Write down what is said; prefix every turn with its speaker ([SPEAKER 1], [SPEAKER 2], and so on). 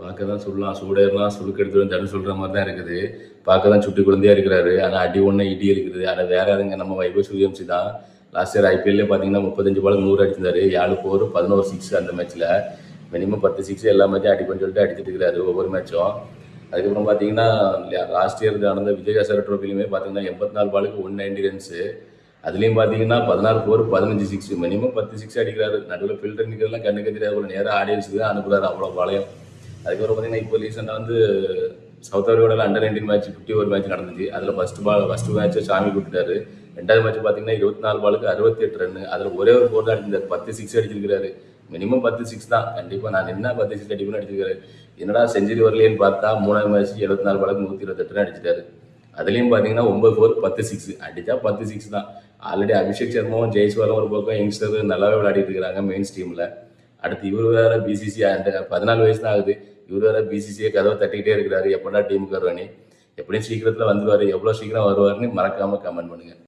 [SPEAKER 1] பார்க்க தான் சொல்லலாம். சூடேறினா சுளுக்கு எடுத்துருவேன் தன்னு சொல்ற மாரி தான் இருக்குது. பார்க்க தான் சுட்டி குழந்தையா இருக்கிறாரு. ஆனா அடி ஒண்ணு இடி இருக்குது. ஆனா வேற யாருங்க நம்ம வைபவ் சூரியவம்சி தான். லாஸ்ட் இயர் ஐபிஎல்லே பார்த்தீங்கன்னா 35 பாலுக்கு 100 அடிச்சிருந்தாரு. 7 4 11 6 அந்த மேட்ச்ல. மினிமம் 10 6 எல்லா மேட்சும் அடிப்பேன்னு சொல்லிட்டு அடிச்சிட்டு இருக்கிறாரு ஒவ்வொரு மேட்சும். அதுக்கப்புறம் பார்த்தீங்கன்னா லாஸ்ட் இயர் நடந்த விஜயகாசர ட்ரோஃபிலுமே பார்த்தீங்கன்னா 84 பாலுக்கு 190 ரன்ஸு. அதுலேயும் பார்த்தீங்கன்னா 16 4 15 6 மினிமம் 10 6 அடிக்கிறாரு. நடுவில் ஃபில்டர் நிற்கிறதுலாம் கண்ணுக்கு தெரியாது. ஒரு நேரம் ஆடியன்ஸுக்கு தான் அனுப்புறாரு அவ்வளோ பாளையம். அதுக்கப்புறம் பார்த்தீங்கன்னா இப்போ ரீசெண்டாக வந்து சவுத் ஆஃப்ரிக்காவில் அண்டர் 19 மேட்ச் 51 மேட்ச் நடந்துச்சு. அதில் ஃபஸ்ட்டு மேட்ச்சை சாமி கூப்பிட்டாரு. ரெண்டாவது மேட்ச் பார்த்தீங்கன்னா 24 பாலுக்கு 68 ரன். அதில் ஒரே ஒரு 4 தான் அடிச்சிருந்தாரு. 10 6 அடிச்சிருக்காரு. மினிமம் 10 6 தான். கண்டிப்பாக நான் என்ன 10 6 அடிப்புன்னு அடிச்சிருக்காரு. என்னடா செஞ்சுரி வரலையேன்னு பார்த்தா 3வது மேட்ச் 74 பாலுக்கு 128 ரன் அடிச்சிட்டாரு. அதுலேயும் பார்த்தீங்கன்னா 9 4 10 6 அடித்தா 10 6 தான். ஆல்ரெடி அபிஷேக் சர்மாவும் ஜெய்ஸ்வாலும் ஒரு பக்கம் யங்ஸ்டர் நல்லாவே விளையாடிட்டு இருக்கிறாங்க மெயின் டீமில். அடுத்து இவர் வேற பிசிசி 14 வயசு தான் ஆகுது. இவர் வேற பிசிசியை கதவை தட்டிக்கிட்டே இருக்கிறாரு. எப்படா டீமுக்கு வருவானே. எப்படியும் சீக்கிரத்தில் வந்துடுவார். எவ்வளோ சீக்கிரம் வருவாருன்னு மறக்காமல் கமெண்ட் பண்ணுங்கள்.